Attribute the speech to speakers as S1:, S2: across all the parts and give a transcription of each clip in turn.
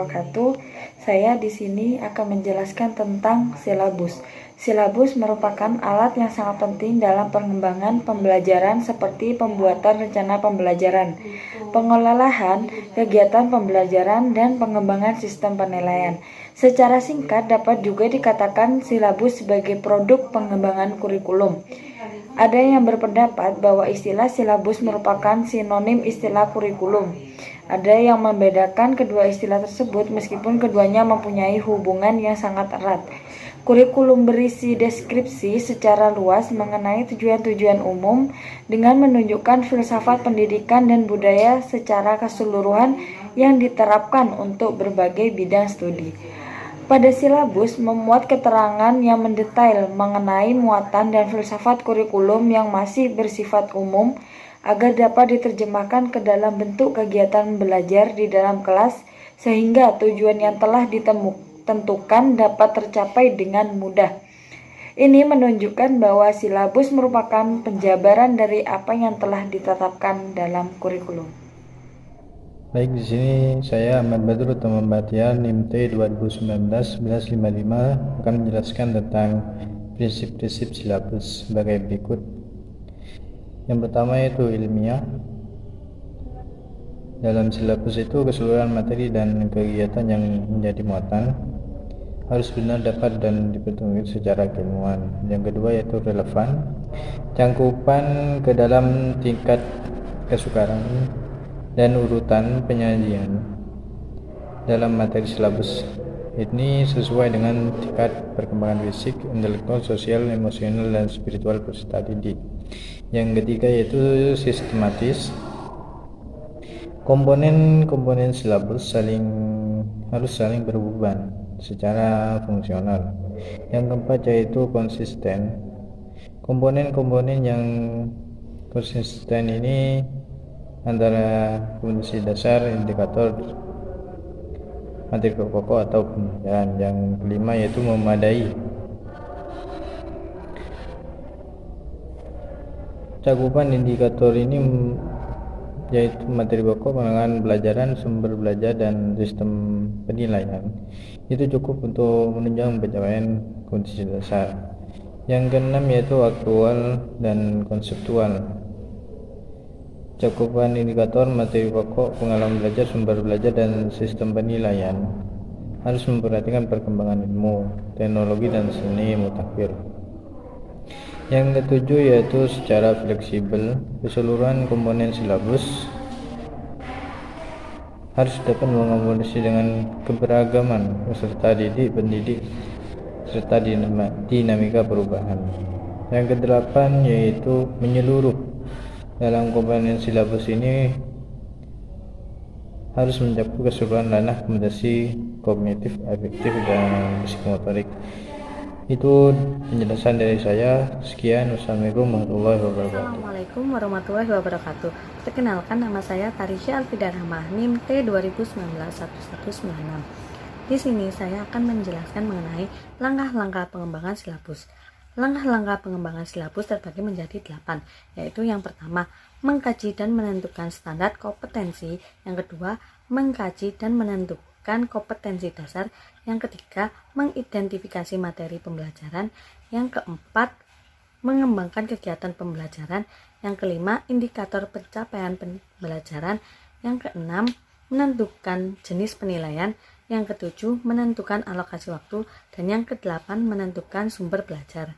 S1: wabarakatuh. Saya di sini akan menjelaskan tentang silabus. Silabus merupakan alat yang sangat penting dalam pengembangan pembelajaran seperti pembuatan rencana pembelajaran, pengelolaan kegiatan pembelajaran, dan pengembangan sistem penilaian. Secara singkat dapat juga dikatakan silabus sebagai produk pengembangan kurikulum. Ada yang berpendapat bahwa istilah silabus merupakan sinonim istilah kurikulum. Ada yang membedakan kedua istilah tersebut meskipun keduanya mempunyai hubungan yang sangat erat. Kurikulum berisi deskripsi secara luas mengenai tujuan-tujuan umum dengan menunjukkan filsafat pendidikan dan budaya secara keseluruhan yang diterapkan untuk berbagai bidang studi. Pada silabus memuat keterangan yang mendetail mengenai muatan dan filsafat kurikulum yang masih bersifat umum agar dapat diterjemahkan ke dalam bentuk kegiatan belajar di dalam kelas sehingga tujuan yang telah ditentukan dapat tercapai dengan mudah. Ini menunjukkan bahwa silabus merupakan penjabaran dari apa yang telah ditetapkan dalam kurikulum.
S2: Baik, di sini saya Ahmad Badrul Teman Batian NIMT 2019-1155 akan menjelaskan tentang prinsip-prinsip silabus sebagai berikut. Yang pertama yaitu ilmiah. Dalam silabus itu keseluruhan materi dan kegiatan yang menjadi muatan harus benar dapat dan dipenuhi secara keilmuan. Yang kedua yaitu relevan. Cangkupan ke dalam tingkat kesukaran dan urutan penyajian dalam materi silabus ini sesuai dengan tingkat perkembangan fisik, intelektual, sosial, emosional, dan spiritual peserta didik. Yang ketiga yaitu sistematis. Komponen-komponen silabus harus saling berhubungan secara fungsional. Yang keempat yaitu konsisten. Komponen-komponen yang konsisten ini antara kondisi dasar, indikator, materi pokok atau pembelajaran. Yang kelima yaitu memadai. Cakupan indikator ini yaitu materi pokok, pengembangan pelajaran, sumber belajar, dan sistem penilaian. Itu cukup untuk menunjang pencapaian kondisi dasar. Yang keenam yaitu aktual dan konseptual. Cakupan indikator, materi pokok, pengalaman belajar, sumber belajar, dan sistem penilaian harus memperhatikan perkembangan ilmu, teknologi, dan seni mutakhir. Yang ketujuh yaitu secara fleksibel. Keseluruhan komponen silabus harus dapat mengakomodasi dengan keberagaman peserta didik, pendidik, serta dinamika perubahan. Yang kedelapan yaitu menyeluruh. Dalam komponen silabus ini harus mencakup keseluruhan ranah kompetensi kognitif, afektif, dan psikomotorik. Itu penjelasan dari saya. Sekian, wassalamualaikum warahmatullahi wabarakatuh.
S3: Assalamualaikum warahmatullahi wabarakatuh. Perkenalkan, nama saya Tarisha Alfida Rahmah, NIMT 2019-1196. Di sini saya akan menjelaskan mengenai langkah-langkah pengembangan silabus. Langkah-langkah pengembangan silabus terbagi menjadi 8, yaitu yang pertama, mengkaji dan menentukan standar kompetensi. Yang kedua, mengkaji dan menentukan kompetensi dasar. Yang ketiga, mengidentifikasi materi pembelajaran. Yang keempat, mengembangkan kegiatan pembelajaran. Yang kelima, indikator pencapaian pembelajaran. Yang keenam, menentukan jenis penilaian. Yang ketujuh, menentukan alokasi waktu. Dan yang kedelapan, menentukan sumber belajar.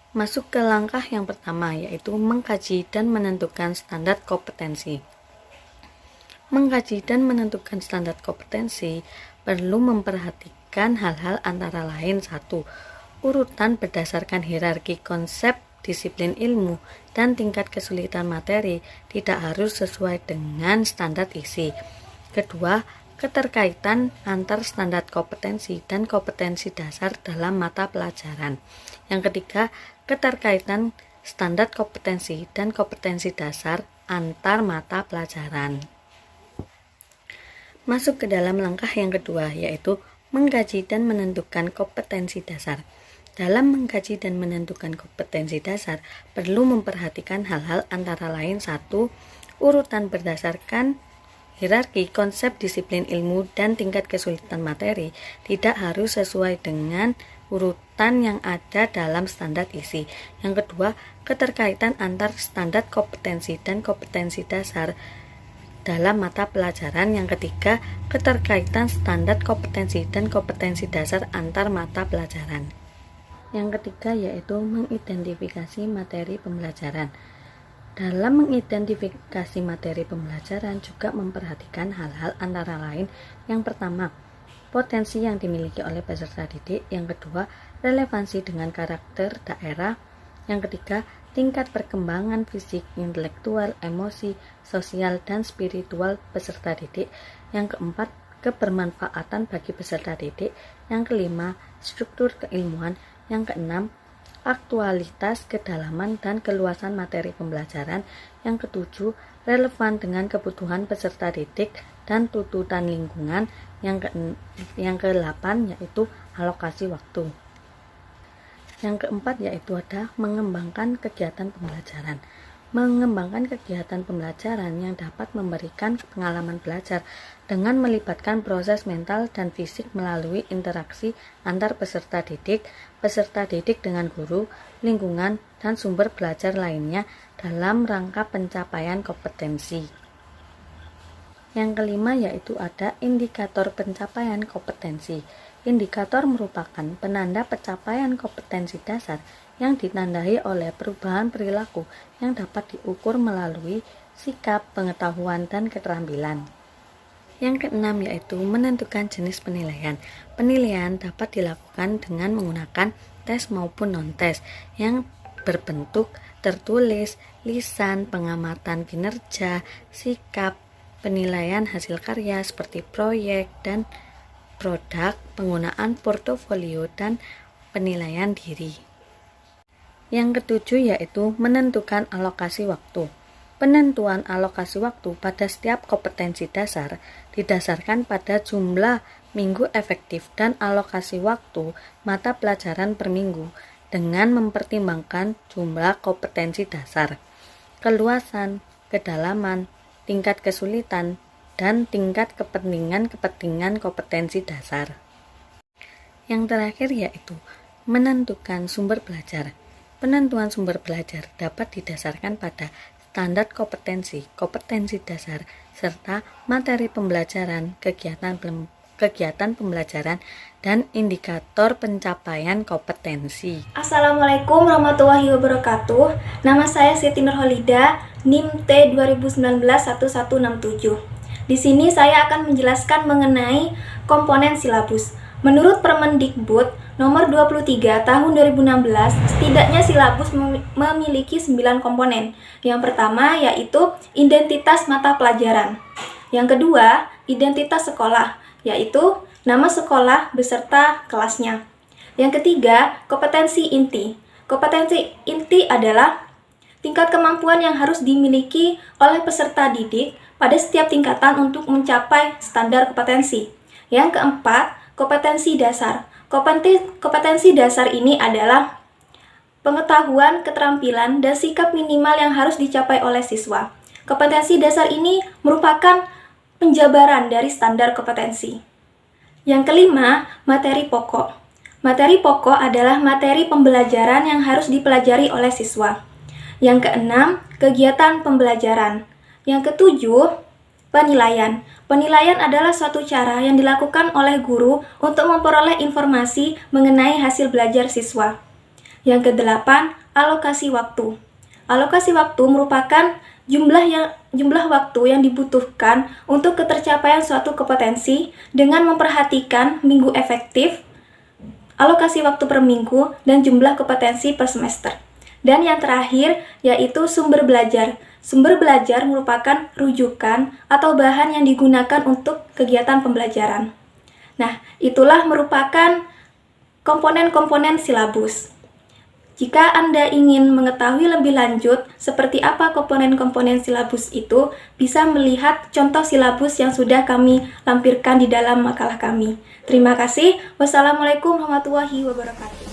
S3: Masuk ke langkah yang pertama, yaitu mengkaji dan menentukan standar kompetensi. Mengkaji dan menentukan standar kompetensi perlu memperhatikan hal-hal antara lain: 1. Urutan berdasarkan hierarki konsep disiplin ilmu dan tingkat kesulitan materi tidak harus sesuai dengan standar isi. Kedua, keterkaitan antar standar kompetensi dan kompetensi dasar dalam mata pelajaran. Yang ketiga, keterkaitan standar kompetensi dan kompetensi dasar antar mata pelajaran. Masuk ke dalam langkah yang kedua, yaitu mengkaji dan menentukan kompetensi dasar. Dalam mengkaji dan menentukan kompetensi dasar, perlu memperhatikan hal-hal antara lain: 1. Urutan berdasarkan Hierarki konsep disiplin ilmu dan tingkat kesulitan materi tidak harus sesuai dengan urutan yang ada dalam standar isi. Yang kedua, keterkaitan antar standar kompetensi dan kompetensi dasar dalam mata pelajaran. Yang ketiga, keterkaitan standar kompetensi dan kompetensi dasar antar mata pelajaran. Yang ketiga yaitu mengidentifikasi materi pembelajaran. Dalam mengidentifikasi materi pembelajaran juga memperhatikan hal-hal antara lain. Yang pertama, potensi yang dimiliki oleh peserta didik. Yang kedua, relevansi dengan karakter daerah. Yang ketiga, tingkat perkembangan fisik, intelektual, emosi, sosial, dan spiritual peserta didik. Yang keempat, kebermanfaatan bagi peserta didik. Yang kelima, struktur keilmuan. Yang keenam, aktualitas, kedalaman, dan keluasan materi pembelajaran. Yang ketujuh, relevan dengan kebutuhan peserta didik dan tuntutan lingkungan. Yang kedelapan yaitu alokasi waktu. Yang keempat yaitu ada mengembangkan kegiatan pembelajaran. Mengembangkan kegiatan pembelajaran yang dapat memberikan pengalaman belajar dengan melibatkan proses mental dan fisik melalui interaksi antar peserta didik dengan guru, lingkungan, dan sumber belajar lainnya dalam rangka pencapaian kompetensi. Yang kelima yaitu ada indikator pencapaian kompetensi. Indikator merupakan penanda pencapaian kompetensi dasar yang ditandai oleh perubahan perilaku yang dapat diukur melalui sikap, pengetahuan, dan keterampilan. Yang keenam yaitu menentukan jenis penilaian. Penilaian dapat dilakukan dengan menggunakan tes maupun non-tes yang berbentuk tertulis, lisan, pengamatan kinerja, sikap, penilaian hasil karya seperti proyek dan produk, penggunaan portofolio, dan penilaian diri. Yang ketujuh yaitu menentukan alokasi waktu. Penentuan alokasi waktu pada setiap kompetensi dasar didasarkan pada jumlah minggu efektif dan alokasi waktu mata pelajaran per minggu dengan mempertimbangkan jumlah kompetensi dasar, keluasan, kedalaman, tingkat kesulitan, dan tingkat kepentingan kompetensi dasar. Yang terakhir yaitu menentukan sumber belajar. Penentuan sumber belajar dapat didasarkan pada standar kompetensi dasar, serta materi pembelajaran, kegiatan pembelajaran, dan indikator pencapaian kompetensi.
S4: Assalamualaikum warahmatullahi wabarakatuh. Nama saya Siti Nurholida, NIM T 2019-1167. Di sini saya akan menjelaskan mengenai komponen silabus. Menurut Permendikbud Nomor 23 Tahun 2016, setidaknya silabus memiliki 9 komponen. Yang pertama yaitu identitas mata pelajaran. Yang kedua, identitas sekolah, yaitu nama sekolah beserta kelasnya. Yang ketiga, kompetensi inti. Kompetensi inti adalah tingkat kemampuan yang harus dimiliki oleh peserta didik pada setiap tingkatan untuk mencapai standar kompetensi. Yang keempat, kompetensi dasar. Kompetensi dasar ini adalah pengetahuan, keterampilan, dan sikap minimal yang harus dicapai oleh siswa. Kompetensi dasar ini merupakan penjabaran dari standar kompetensi. Yang kelima, materi pokok. Materi pokok adalah materi pembelajaran yang harus dipelajari oleh siswa. Yang keenam, kegiatan pembelajaran. Yang ketujuh, penilaian. Penilaian adalah suatu cara yang dilakukan oleh guru untuk memperoleh informasi mengenai hasil belajar siswa. Yang kedelapan, alokasi waktu. Alokasi waktu merupakan jumlah waktu yang dibutuhkan untuk ketercapaian suatu kompetensi dengan memperhatikan minggu efektif, alokasi waktu per minggu, dan jumlah kompetensi per semester. Dan yang terakhir yaitu sumber belajar. Sumber belajar merupakan rujukan atau bahan yang digunakan untuk kegiatan pembelajaran. Nah, itulah merupakan komponen-komponen silabus. Jika Anda ingin mengetahui lebih lanjut seperti apa komponen-komponen silabus itu, bisa melihat contoh silabus yang sudah kami lampirkan di dalam makalah kami. Terima kasih. Wassalamualaikum warahmatullahi wabarakatuh.